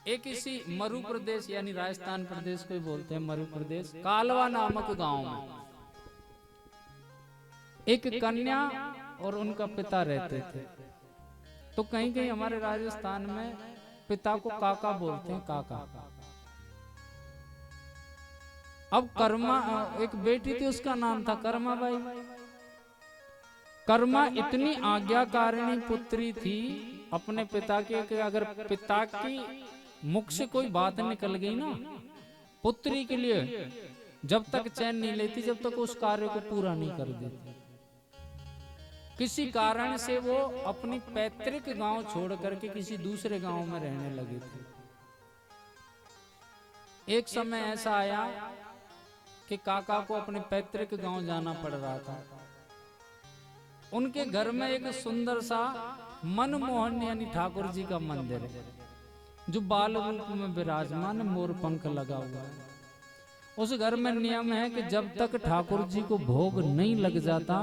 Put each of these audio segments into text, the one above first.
एक इसी मरु प्रदेश यानी राजस्थान प्रदेश को ही बोलते हैं मरु प्रदेश, कालवा नामक गांव में एक कन्या और उनका पिता रहते थे। तो कहीं कहीं हमारे राजस्थान में पिता को काका बोलते हैं, काका। अब कर्मा, एक बेटी थी उसका नाम था कर्मा बाई। कर्मा इतनी आज्ञाकारिणी पुत्री थी अपने पिता के कि अगर पिता की मुख से कोई बात निकल गई ना पुत्री के लिए, जब तक चैन नहीं लेती जब तक उस कार्य को पूरा नहीं कर देती। किसी कारण से वो अपनी पैतृक गांव छोड़ करके किसी दूसरे गांव में रहने लगी थी। एक समय ऐसा आया कि काका को अपने पैतृक गांव जाना पड़ रहा था। उनके घर में एक सुंदर सा मनमोहन यानी ठाकुर जी का मंदिर है जो बाल रूप में विराजमान, मोर पंख लगा हुआ है। उस घर में नियम है कि जब तक ठाकुर जी को भोग नहीं लग जाता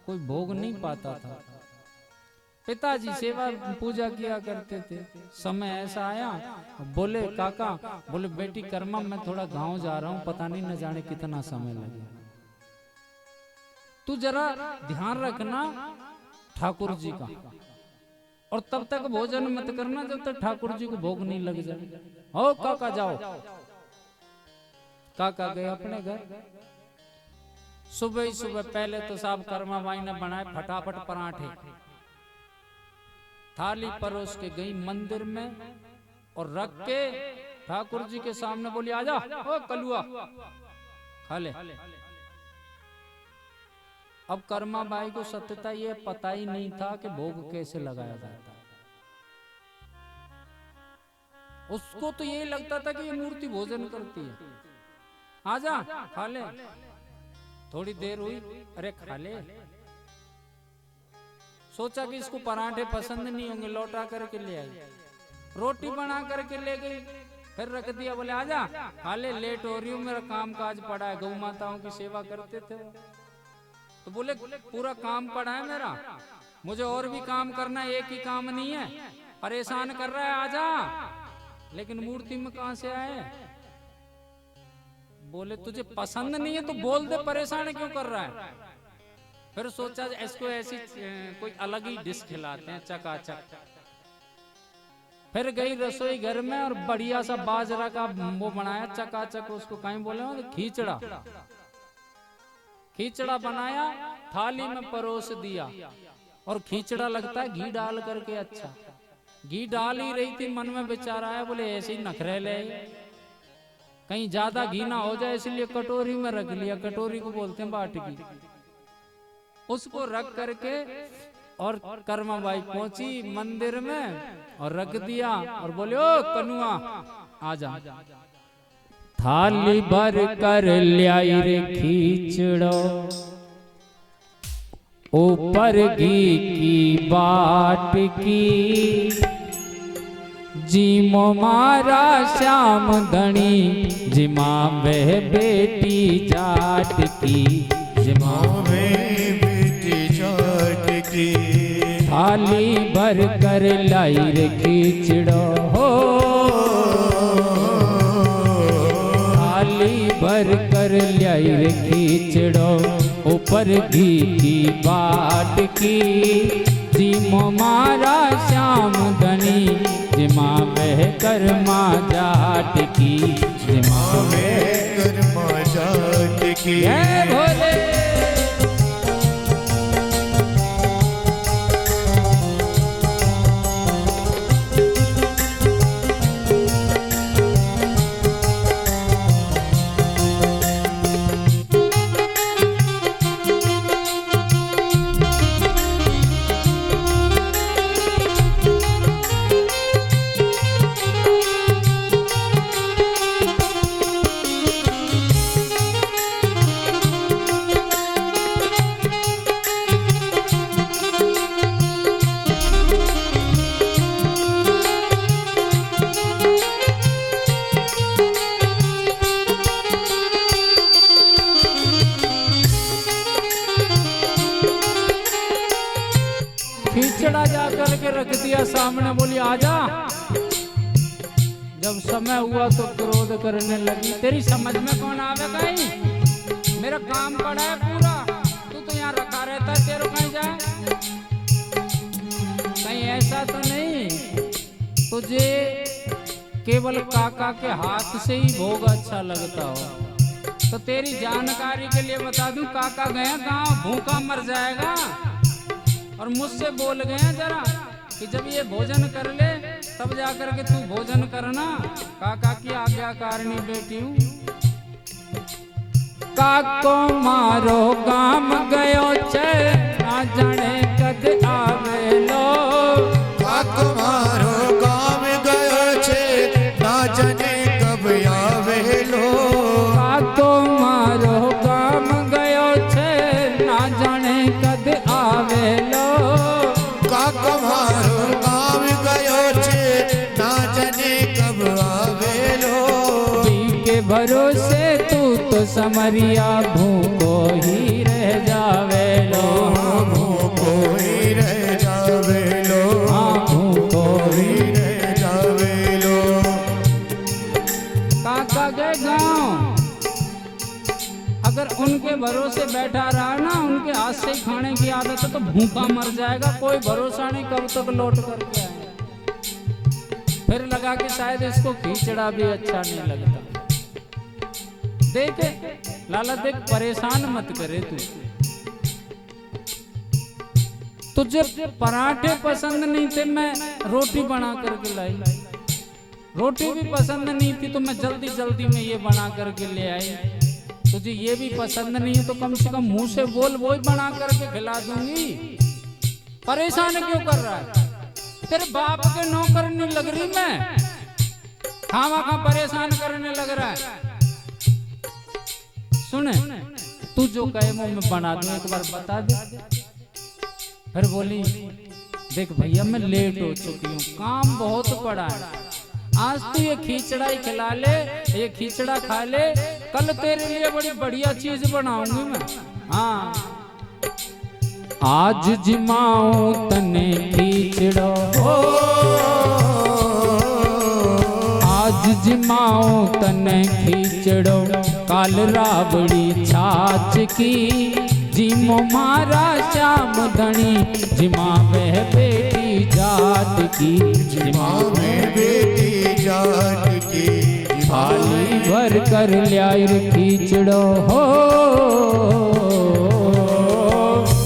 कोई भोग नहीं पाता था। पिताजी सेवा पूजा किया करते थे। समय ऐसा आया, बोले काका, बोले बेटी कर्मा मैं थोड़ा गांव जा रहा हूं, पता नहीं न जाने कितना समय लगे, तू जरा ध्यान रखना ठाकुर जी का, और तब तक भोजन मत करना जब तक ठाकुर जी को भोग नहीं लग जाए। ओ काका जाओ। काका गए अपने घर। सुबह ही सुबह पहले तो साहब कर्मा बाई ने बनाए फटाफट पराठे, थाली परोस के गई मंदिर में और रख के ठाकुर जी के सामने बोली आजा ओ कलुआ खा ले। अब कर्मा बाई को सत्यता ये पता ही नहीं था कि भोग कैसे लगाया जाता है। उसको तो यही लगता था कि ये मूर्ति भोजन करती है, आजा खा ले। थोड़ी देर हुई, अरे खा ले। सोचा कि इसको पराठे पसंद नहीं होंगे, लौटा करके ले आई। रोटी बना करके ले गई, फिर रख दिया, बोले आजा खा ले, लेट हो रही हूँ, मेरा काम काज पड़ा है, गौ माताओं की सेवा करते थे। तो बोले पूरा काम पड़ा है मेरा, मुझे और भी काम करना है, एक ही काम नहीं है, परेशान कर रहा है, आजा। लेकिन मूर्ति में कहां से आए? बोले तुझे पसंद नहीं है तो बोल दे, परेशान क्यों कर रहा है? फिर सोचा इसको ऐसी कोई अलग ही डिश खिलाते हैं चकाचक। फिर गई रसोई घर में और बढ़िया सा बाजरा का वो बनाया चकाचक, उसको कहीं बोले खींचड़ा। खींचड़ा बनाया, थाली में परोस दिया, और खींचड़ा लगता है घी डाल करके। अच्छा, घी डाल ही रही थी, मन में विचार आया, बोले ऐसे ही नखरे ले, कहीं ज्यादा घी ना हो जाए, इसलिए कटोरी में रख लिया। कटोरी को बोलते हैं बाटकी। उसको रख करके और कर्मा बाई पहुंची मंदिर में और रख दिया और बोले ओ कनुआ आजा। थाली भर कर ल्याई रे खींचड़ो, ऊपर घी की बाट की, जीमो मारा श्याम धनी, जिमा वह बेटी जाट की, जिमा वह बेटी जाट की। थाली भर कर लाई रे खींचड़ो हो, थाली भर कर लाई रे खींचड़ो, ऊपर घी की बाट की, जीमो मारा श्याम धनी, जिमा वह कर्मा जाट की, जिमा वह कर्मा जाट की। जय भोले। खींचड़ा जा करके रख दिया सामने, बोली आजा। जब समय हुआ तो क्रोध करने लगी। तेरी समझ में कौन आवे कहीं? मेरा काम पड़ा है पूरा, तू तो यहाँ रखा रहता है, तेरे कहीं जाए? कहीं ऐसा तो नहीं तुझे केवल काका के हाथ से ही भोग अच्छा लगता हो? तो तेरी जानकारी के लिए बता दूं, काका गया गांव, भूखा मर जाएगा। और मुझसे बोल गए जरा कि जब ये भोजन कर ले तब जाकर के तू भोजन करना। काका की आज्ञाकारिणी बेटी हूँ। काको मारो काम गयो छे, ना जाने कद आवे लो। काको मारो काम गयो छे, ना जाने कब आवे लो। काको मारो काम गयो छे, ना जाने कद आवे लो। काको मारो काम गयो छे, ना जाने कब आवे लो। पी के भरोसे तू तो समरिया भूखो ही रह जावे लो। भूखो ही रह जावे लो। हाँ भूखो ही रह जावे लो। काका गए गाँव, अगर उनके भरोसे बैठा रहा ना, उनके हाथ से ही खाने की आदत है तो भूखा मर जाएगा। कोई भरोसा नहीं कब तक लौट करके आए। फिर लगा कि शायद इसको खींचड़ा भी अच्छा नहीं लगता। देखे लाला देख, परेशान मत करे तू। तुझे पराठे पसंद नहीं थे, मैं रोटी बना करके लाई। रोटी भी पसंद नहीं थी तो मैं जल्दी जल्दी में ये बना करके ले आई। तुझे ये भी पसंद नहीं है तो कम से कम मुंह से बोल, वो ही बना करके खिला दूंगी। परेशान क्यों कर रहा है? तेरे बाप के नौकर नहीं लग रही मैं, खामा खा परेशान करने लग रहा है। सुने, तू जो कहे वो मैं बना दूं, एक बार बता दे। फिर बोली, देख भैया मैं लेट हो चुकी हूँ, काम बहुत पड़ा है। आज तू ये खिचड़ा ही खिला ले, ये खिचड़ा खा ले, कल तेरे लिए बड़ी बढ़िया चीज बनाऊंगी मैं। हाँ आज जिमाऊं तने खिचड़ो, आज जिमाऊं तने खिचड़ो, काल राबड़ी छाछ की, जिमो मारा श्याम धनी, जिमा वह बेटी जाट की, जिमा में बेटी जाट की, थाली भर कर ल्याई खिचड़ो हो,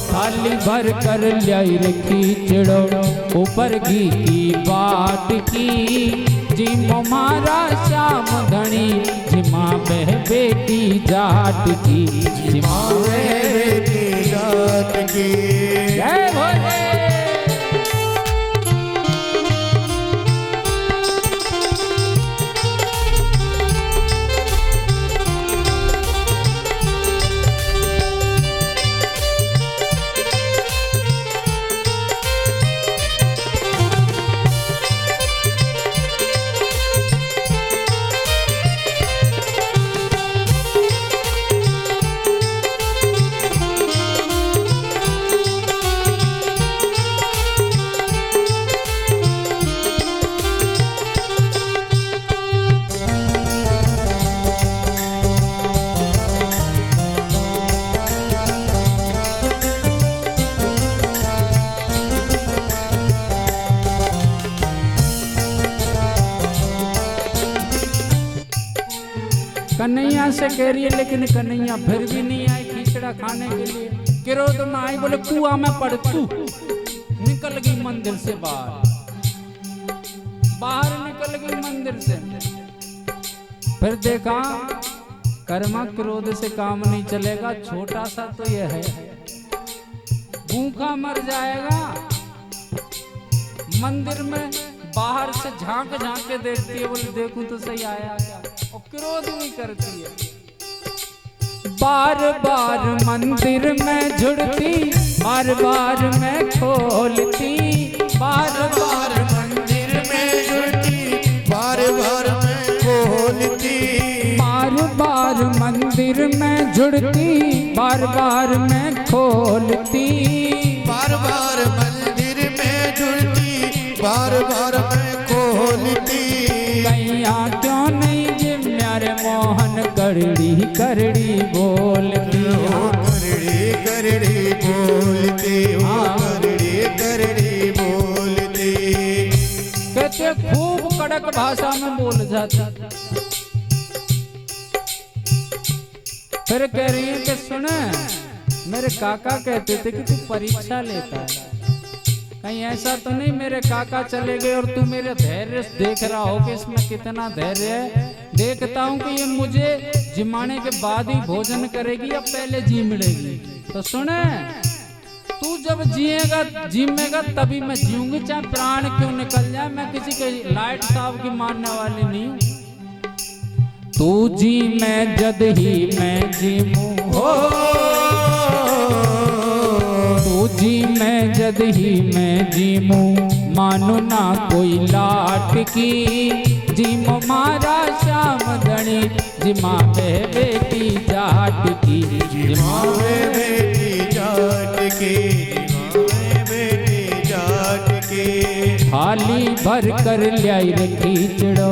थाली भर कर ल्याई खिचड़ो, ऊपर घी की बाट की, जिमो मारा श्याम धनी, जिमा बह बेटी जाट की, जिमा बह बेटी जाट की। जय भोले। कन्हैया से कह रही है, लेकिन कन्हैया फिर भी नहीं आई खिचड़ा खाने के लिए। क्रोध में आई, बोले कुआं में पड़ तू। निकल गई मंदिर से बाहर, बाहर निकल गई मंदिर से। फिर देखा कर्मा क्रोध से काम नहीं चलेगा, छोटा सा तो यह है, भूखा मर जाएगा। मंदिर में बाहर से झांक झांक के देखती है, बोले देखूं तो सही आया क्या, और क्रोध नहीं करती है। बार बार मंदिर में जुड़ती, बार बार में खोलती, बार बार मंदिर में जुड़ती, बार बार में खोलती, बार बार मंदिर में जुड़ती, बार बार में खोलती, बार बार मंदिर में जुड़ती, बार बार में खोलती, कैया क्यों नहीं जी मेरे मोहन करड़ी करड़ी बोलती हो करड़ी करड़ी बोलते हो करड़ी करड़ी बोलते। कहते खूब कड़क भाषा में बोल जाती। फिर कह रही है कि सुने मेरे काका कहते थे कि तू परीक्षा लेता है, कहीं ऐसा तो नहीं मेरे काका चले गए और तू मेरे धैर्य देख रहा हो कि इसमें कितना धैर्य है। देखता हूं कि ये मुझे जिमाने के बाद ही भोजन करेगी या पहले जी मिलेगी। तो सुने तू जब जीमेगा तभी मैं जीऊंगी, चाहे प्राण क्यों निकल जाए। मैं किसी के लाइट साहब की मानने वाली नहीं हूं। तू जी मैं जद ही मैं जीमूं हो, तू जी मैं जद ही मैं जीमूं, मानो ना कोई लाट की, जीमो मारा श्याम धनी, जिमा बेटी जाट की, जिमा बेटी जाट की, जिमा बेटी जाट की। थाली भर कर ल्याई रे खींचड़ो,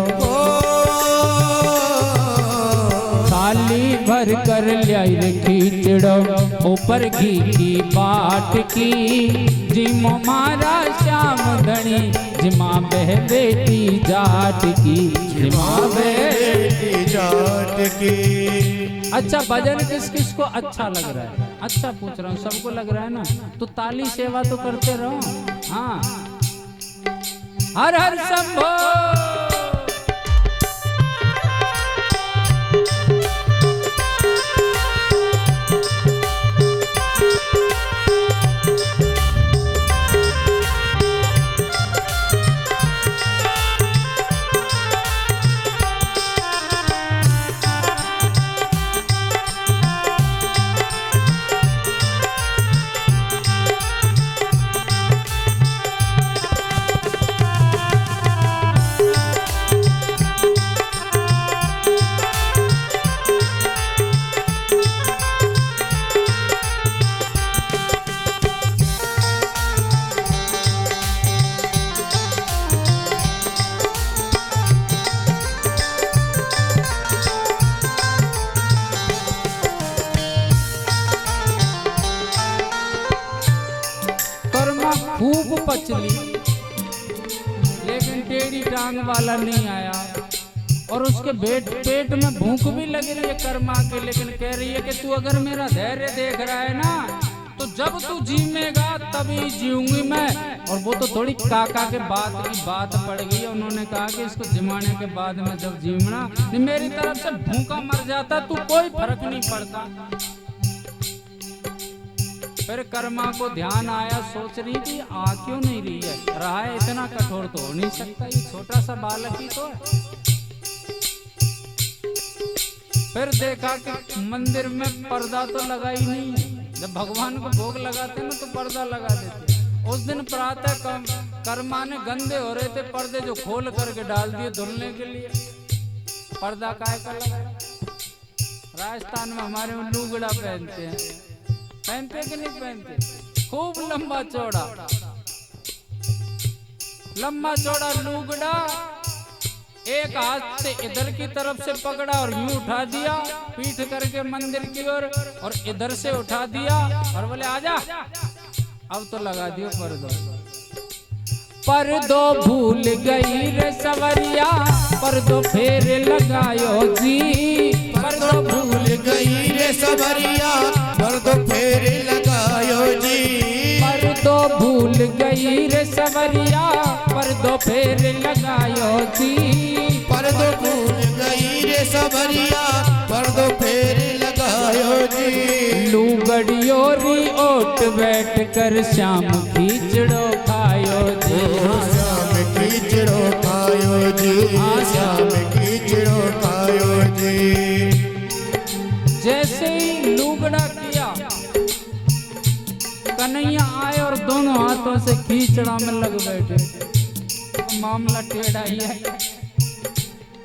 थाली भर कर ल्याई रे खींचड़ो, ऊपर घी की बाट की, जिमो मारा श्याम धनी, जिमा बेटी जाट की, जिमा बेटी जाट की। अच्छा भजन किस किस को अच्छा लग रहा है? अच्छा पूछ रहा हूँ, सबको लग रहा है ना? तो ताली सेवा तो करते रहो। हाँ, हर हर शंभो। खूब पचली लेकिन टेढ़ी टांग वाला नहीं आया, और उसके पेट में भूख भी लग रही है कर्मा के, लेकिन कह रही है कि तू अगर मेरा धैर्य देख रहा है ना, तो जब तू जीमेगा तभी जीऊंगी मैं। और वो तो थोड़ी काका के बात की बात पड़ गई, उन्होंने कहा कि इसको जिमाने के बाद में जब जीवना, मेरी तरफ से भूखा मर जाता तो कोई फर्क नहीं पड़ता। फिर कर्मा को ध्यान आया, सोच रही थी आ क्यों नहीं रही है, रहा है इतना कठोर तो हो नहीं सकता, ये छोटा सा बालक ही तो है। फिर देखा कि मंदिर में पर्दा तो लगा ही नहीं है, जब भगवान को भोग लगाते ना तो पर्दा लगा देते। उस दिन प्रातः कर्मा ने गंदे हो रहे थे पर्दे, जो खोल करके डाल दिए धुलने के लिए। पर्दा काहे का लगा? राजस्थान में हमारे में लुगड़ा पहनते हैं, पहनते कि नहीं पहनते? खूब लंबा चौड़ा लुगड़ा, एक हाथ से इधर की तरफ से पकड़ा और यूं उठा दिया पीठ करके मंदिर की ओर, और इधर से उठा दिया और बोले आजा, अब तो लगा दियो पर्दो। पर्दो भूल गई रे सवरिया, पर्दो फेर लगायो जी, पर्दो भूल गई रे सवरिया, पर्दो फेर लगायो जी, पर्दो भूल गई रे सवरिया, पर्दो फेर लगायो जी, पर्दो भूल गई रे सवरिया, पर्दो फेर लगायो जी। लूगड़ियो री ओट बैठ कर श्याम खींचड़ो खायो जी, श्याम खींचड़ो खायो जी, श्याम खींचड़ो खायो जी। जैसे ही लूगड़ा किया, कन्हैया आए और दोनों हाथों से खींचड़ा में लग बैठे। तो मामला टेढ़ा ही है।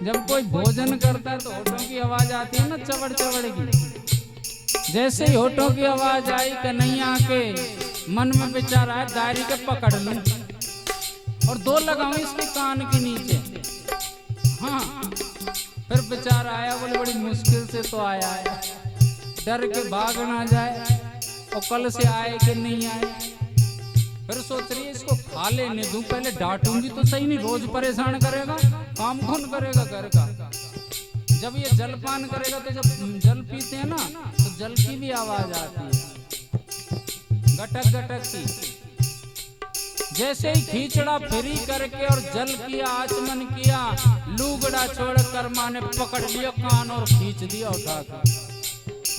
जब कोई भोजन करता है तो होठों की आवाज आती है ना, चवड़ चवड़ की। जैसे ही होठों की आवाज आई, कन्हैया के मन में विचार आया दारी के पकड़ लूं और दो लगाऊं इसके कान के नीचे। बेचारा आया, बोले बड़ी मुश्किल से तो आया है, डर के भाग ना जाए और कल से आए कि नहीं आए। फिर सोच रही है इसको खा लेने दूं, पहले डांटूंगी तो सही, नहीं रोज परेशान करेगा, काम कौन करेगा घर का। जब ये जलपान करेगा तो जब जल पीते हैं ना तो जल की भी आवाज आती है, गटक गटक की। जैसे ही खींचड़ा फ्री करके और जल किया, आचमन किया, लूगड़ा छोड़ कर्मा ने पकड़ लिया कान और खींच दिया उठा कर।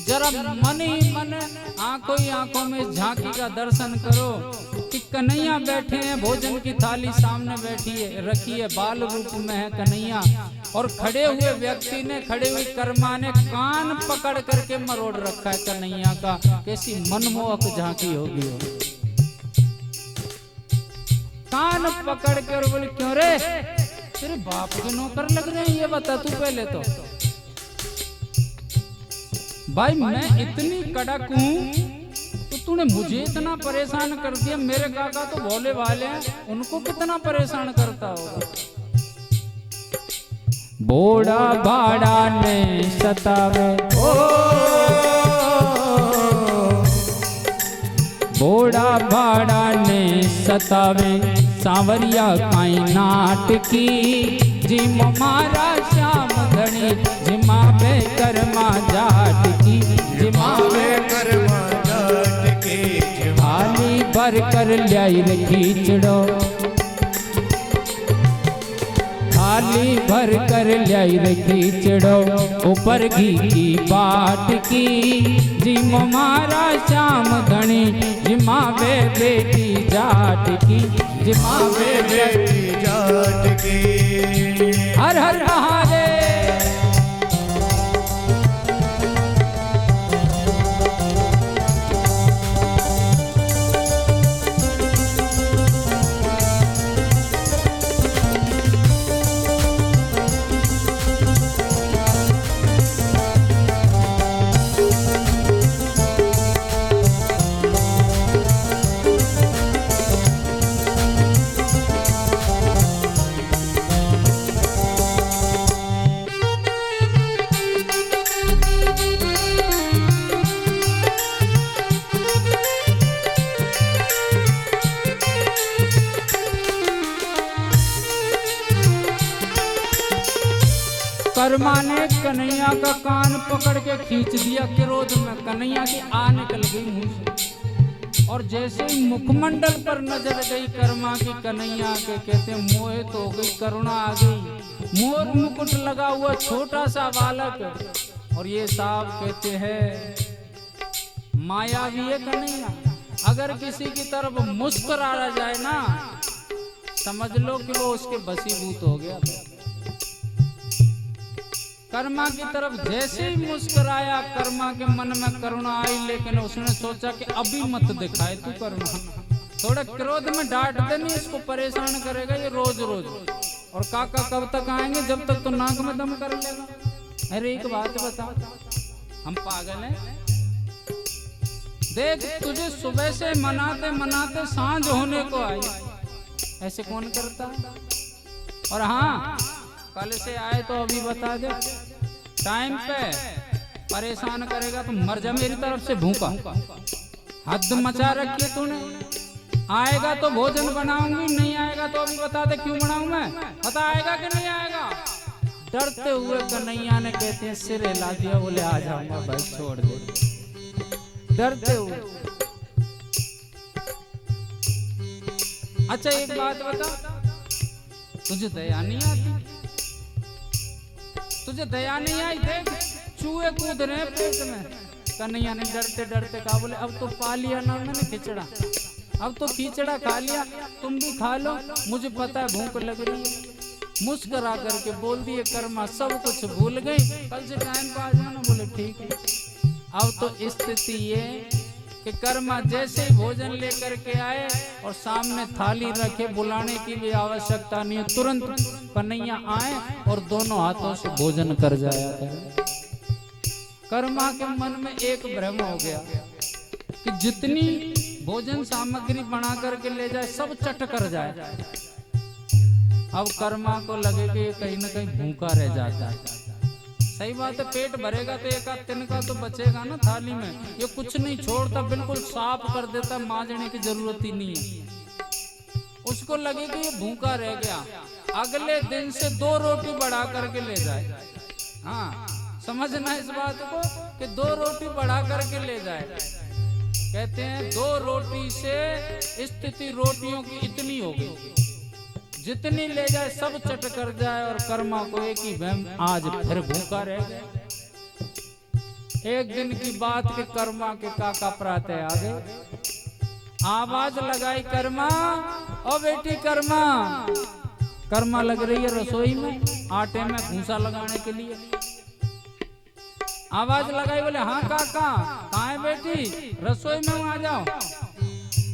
जरा मन ही मन आंखों ही आंखों में झांकी का दर्शन करो कि कन्हैया बैठे हैं, भोजन की थाली सामने बैठी है, रखी है, बाल रूप में है कन्हैया, और खड़े हुए व्यक्ति ने, खड़े हुए कर्मा ने कान पकड़ करके मरोड़ रखा है कन्हैया का। कैसी मनमोहक झांकी होगी हो। कान पकड़ के और बोले क्यों रे, तेरे बाप के नौकर लग रहे हैं, ये बता तू पहले तो। भाई मैं इतनी कड़क हूँ तो तूने मुझे इतना परेशान कर दिया, मेरे काका तो भोले वाले हैं, उनको कितना परेशान करता होगा। बोड़ा बाड़ा ने सतावे, ओ बोड़ा बाड़ा ने सतावे, सांवरिया काई नाटकी, जिम मारा श्याम धनी, जिमा बे कर्मा जाट की, जिमा बे कर्मा जाट की, थाली भर कर ल्याई रे खींचड़ो, थाली भर कर ल्याई रे खींचड़ो, ऊपर घी की बाट की, जिम मारा श्याम धनी, जिमा बे बेटी जाट की, जिमा बे बेटी जाट की। हर हर महादेव। कर्मा ने कन्हैया का कान पकड़ के खींच दिया, क्रोध में कन्हैया की आ निकल गई मुंह से, और जैसे ही मुखमंडल पर नजर गई कर्मा की कन्हैया के, कहते मोहित हो गई, करुणा आ गई। मोर मुकुट लगा हुआ छोटा सा बालक, और ये साहब कहते हैं मायावी है कन्हैया, अगर किसी की तरफ मुस्कुरा जाए ना समझ लो कि वो उसके बसीभूत हो गया। कर्मा की तरफ जैसे ही मुस्कुराया, कर्मा के मन में करुणा आई, लेकिन उसने सोचा कि अभी मत दिखाए तू करुणा, थोड़ा क्रोध में डांट देनी, इसको परेशान करेगा ये रोज रोज, और काका कब तक आएंगे, जब तक तो नाक में दम कर लेगा। अरे एक बात बता, हम पागल हैं? देख तुझे सुबह से मनाते मनाते सांझ होने को आई, ऐसे कौन करता? और हाँ, कल से आए तो अभी बता दे, टाइम पे परेशान करेगा तो मर जा मेरी तरफ से भूखा। हद मचा रखी है तूने, आएगा तो भोजन बनाऊंगी, नहीं आएगा तो अभी बता दे क्यों बनाऊं मैं, पता आएगा कि नहीं आएगा? डरते हुए कन्हैया ने, कहते हैं सिर हिला दिया, बोले आ जाऊंगा भाई, छोड़ दे, डरते हुए। अच्छा एक बात बता, तुझे दया नहीं आती? तुझे दया नहीं आई? देख चूहे कूद रहे पेट में। कन्हैया ने डरते डरते कहा, बोले अब तो पा लिया ना मैंने खिचड़ा, अब तो खिचड़ा खा लिया, तुम भी खा लो, मुझे पता है भूख लग रही है। मुस्कुरा करके बोल दिए कर्मा, सब कुछ भूल गई, कल से टाइम पे आ जाना। बोले ठीक है। अब तो स्थिति ये कि कर्मा जैसे ही भोजन लेकर के आए और सामने थाली रखे, बुलाने की भी आवश्यकता नहीं है, तुरंत कन्हैया आए और दोनों हाथों से भोजन कर जाया था। कर्मा के मन में एक भ्रम हो गया कि जितनी भोजन सामग्री बना करके ले जाए सब चट कर जाए। अब कर्मा को लगे कि ये कहीं ना कहीं भूखा रह जाता है, सही बात है, पेट भरेगा तो एक आध तिनका तो बचेगा ना थाली में। ये कुछ नहीं छोड़ता, बिल्कुल साफ कर देता, मांजने की जरूरत ही नहीं है। उसको लगे कि ये भूखा रह गया, अगले दिन से 2 रोटी बढ़ा करके ले जाए। हाँ, समझना इस बात को कि 2 रोटी बढ़ा करके ले जाए। कहते हैं 2 रोटी से स्थिति रोटियों की इतनी हो गई, जितनी ले जाए सब चट कर जाए, और कर्मा को एक ही वहम, आज फिर भूखा रह गया। एक दिन की बात के कर्मा के काका प्रातः आ गए, आवाज लगाई, कर्मा, ओ बेटी कर्मा। कर्मा लग रही है रसोई में, आटे में भूसा लगाने के लिए। आवाज लगाई, बोले हाँ काका, कहाँ है बेटी? रसोई में आ जाओ।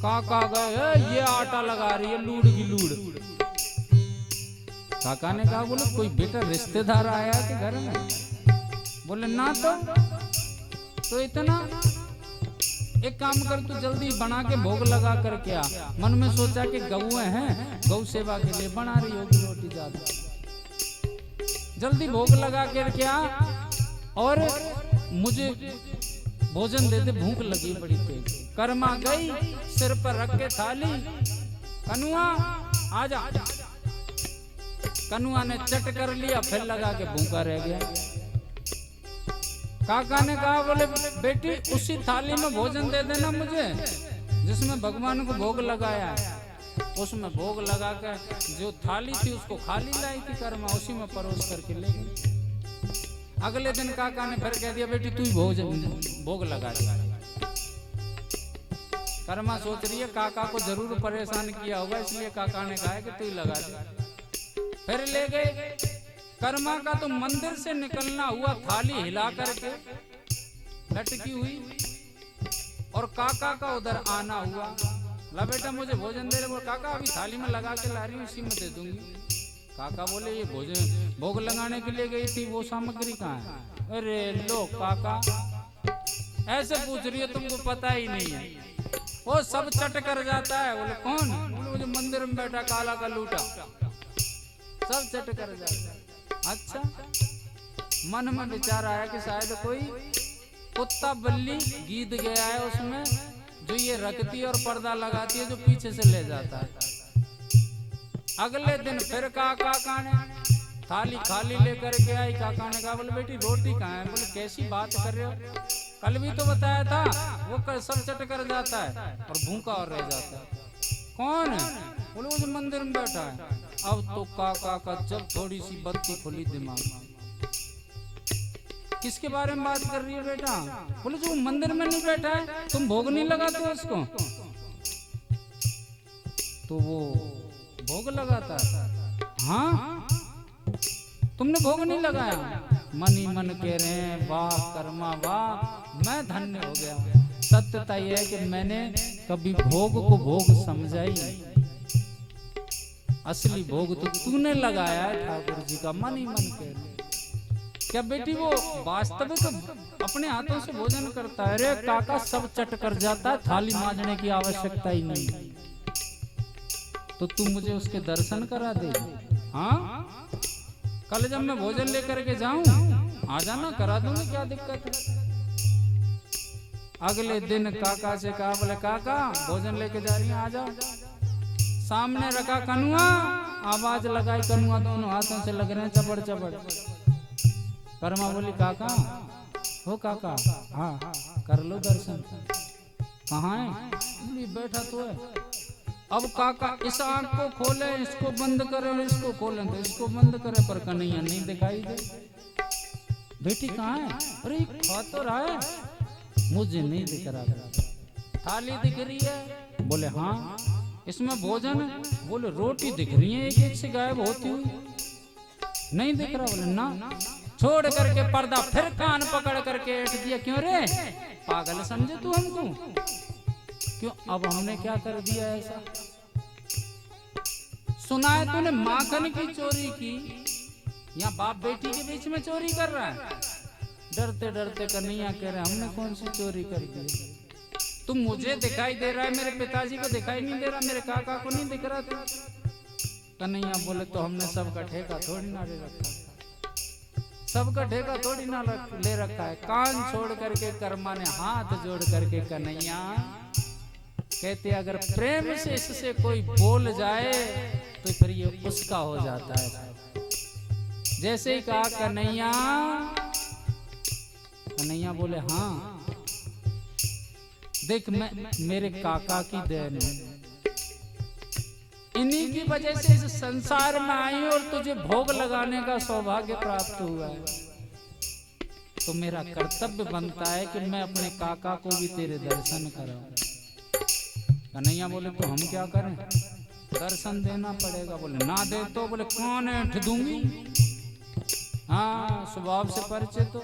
काका गए, ये आटा लगा रही है लूड़ की लूड़। काका ने कहा, बोले कोई बेटा रिश्तेदार आया कि घर में? बोले ना तो इतना, एक काम कर, तू जल्दी बना के भोग लगा करके आ। मन में सोचा कि गौएं हैं, गौ सेवा के लिए बना रही होगी रोटी ज्यादा, जल्दी भोग लगा करके आ और मुझे भोजन दे दे, भूख लगी बड़ी तेज। कर्मा गई, सिर पर रख के थाली, कनुआ आजा। कनुआ ने चट कर लिया, फिर लगा के भूखा रह गया। काका ने कहा, बोले बेटी उसी थाली में भोजन दे देना मुझे जिसमें भगवान को भोग लगाया है। उसमें भोग लगा कर जो थाली थी उसको खाली लाई थी कर्मा, उसी में परोस करके ले गई। अगले दिन काका ने फिर कह दिया, बेटी तू ही भोग लगा दे। कर्मा सोच रही है काका को जरूर परेशान किया होगा, इसलिए काका ने कहा कि तू ही लगा दे। फिर ले गए। कर्मा का तो मंदिर से निकलना हुआ, थाली हिला करके लटकी हुई, और काका का उधर आना हुआ। ला बेटा मुझे भोजन दे रहे। काका अभी थाली में लगा के ला रही हूँ, इसी में दे दूंगी। काका बोले ये भोजन भोग लगाने के लिए गई थी, वो सामग्री कहाँ है? अरे लो काका, ऐसे पूछ रही है, तुमको पता ही नहीं है, वो सब चट कर जाता है। बोले कौन? बोले मुझे मंदिर में बैठा काला का लूटा, सब चट कर जाता है। अच्छा, मन में विचार आया कि शायद कोई कुत्ता बल्ली गीत गया है उसमें, जो ये रखती है और पर्दा लगाती है, जो पीछे से ले जाता है। अगले दिन फिर काका ने थाली खाली लेकर के आई। काका ने कहा, बोले बेटी रोटी कहाँ है? बोले कैसी बात कर रहे हो, कल भी तो बताया था, वो सब चट कर जाता है और भूखा और रह जाता है। कौन है? बोले वो जो मंदिर में बैठा है। अब तो काका का जब थोड़ी सी बत्ती खुली दिमाग में, किसके बारे में बात कर रही है बेटा? बोले जो मंदिर में नहीं बैठा है, तुम भोग नहीं लगाते हो उसको? तो वो भोग लगाता है। हाँ, तुमने भोग नहीं लगाया? मन ही मन कह रहे हैं, वाह कर्मा वाह, मैं धन्य हो गया। सत्यता यह है कि मैंने कभी भोग को भोग समझा ही नहीं। असली भोग तो तूने लगाया है ठाकुर जी का। मन ही मन कह रहे। क्या बेटी वो वास्तविक अपने हाथों से भोजन करता है? अरे काका सब चट कर जाता है, थाली मांजने की आवश्यकता ही नहीं। तो तू मुझे उसके दर्शन करा दे। हाँ, कल जब मैं भोजन लेकर के जाऊं, आ जाना, करा दूंगी, क्या दिक्कत है? अगले दिन काका से कहा, बोले काका भोजन लेके जा रही है, आ जाओ। सामने रखा कनुआ, आवाज लगाई, कनुआ दोनों हाथों से लग रहे हैं चपड़ चपड़। कर्मा बोली काका, हो काका, हाँ कर लो दर्शन। कहाँ है? बोली बैठा तो है। अब काका इस आंख को खोले, इसको बंद करे, इसको खोले तो इसको बंद करे, पर कन्हैया नहीं दिखाई दे। बेटी कहाँ है? अरे खा तो रहा है, मुझे नहीं दिख रहा। थाली दिख रही है? बोले हाँ। इसमें भोजन? बोले रोटी दिख रही है, एक एक से गायब होती हुई, नहीं दिख रहा। बोले ना। छोड़ करके पर्दा फिर कान पकड़ करके ऐठ दिया। क्यों रे, पागल समझे तू हमको? क्यों? अब हमने क्या कर दिया ऐसा? सुना है तूने माखन की चोरी की, या बाप बेटी के बीच में चोरी कर रहा है? डरते डरते कन्हैया कह रहे हमने कौन सी चोरी कर दी? तुम मुझे दिखाई दे रहा है, मेरे पिताजी को दिखाई नहीं दे रहा, मेरे काका को नहीं दिख रहा था। कन्हैया बोले तो हमने सबका ठेका थोड़ी ना ले रखा। सबका ठेका थोड़ी ना ले रखा है। कान छोड़ करके कर्मा ने हाथ जोड़ करके कन्हैया कहते अगर प्रेम से इससे कोई बोल जाए तो फिर ये उसका हो जाता है। जैसे ही कहा कन्हैया, कन्हैया बोले हाँ देख मैं मेरे काका की देन है, इन्हीं की वजह से इस संसार में आई और तुझे भोग लगाने का सौभाग्य प्राप्त हुआ है। तो मेरा कर्तव्य बनता है कि मैं अपने काका को भी तेरे दर्शन कराऊं। कन्हैया बोले तो हम क्या करें, दर्शन देना पड़ेगा। बोले ना दे तो, बोले कौन है दूंगी, हाँ स्वभाव से परिचित हो।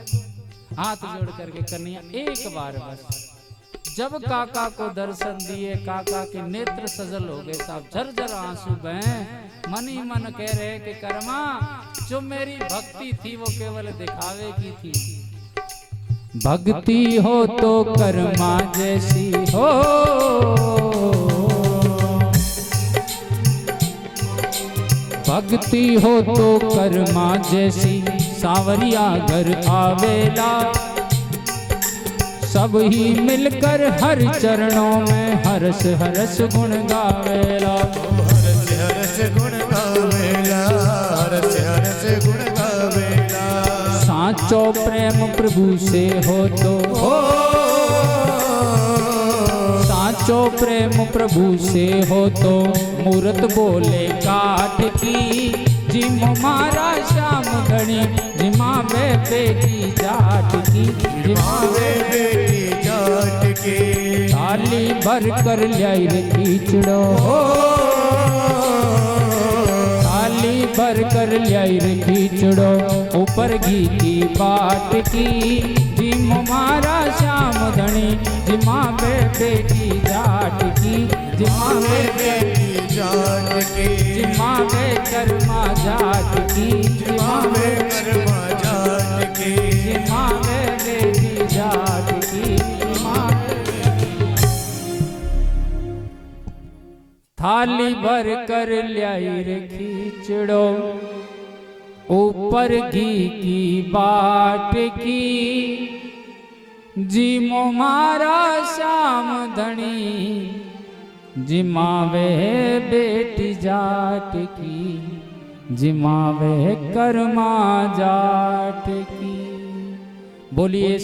हाथ जोड़ करके कन्हैया एक बार बस जब काका को दर्शन दिए, काका के नेत्र सजल हो गए साहब, झरझर आंसू बहे। मन ही मन कह रहे कि कर्मा जो मेरी भक्ति थी वो केवल दिखावे की थी, भक्ति हो तो कर्मा जैसी हो, भक्ति हो तो कर्मा जैसी, सांवरिया घर आवेला, सब ही मिलकर हर चरणों में हरस हरस गुण गावेला। हरस हरस गुण गावेला, हरस हरस गुण गावेला। साचो प्रेम प्रभु से हो तो, साचो प्रेम प्रभु से हो तो, मूरत बोले काठ की, जिम मारा श्याम धनी, जिमावे बेटी जाट की, जिमावे बेटी जाट की। थाली भर कर ल्याई रे खींचड़ो, थाली भर कर ल्याई रे खींचड़ो, ऊपर घी की बाट की, जिम मारा श्याम धनी, जिमावे बेटी जाट की, जिमावे बेटी जाट की, जिमावे कर्मा जाट की, जिमावे कर्मा जाट की, जिमावे बेटी जाट की, थाली भर कर ल्याई रे खींचड़ो, ऊपर घी की बाट की, जिमो मारा श्याम धनी, जिमावे बेटी जाट की, जिमावे कर्मा जाट की। बोलिए।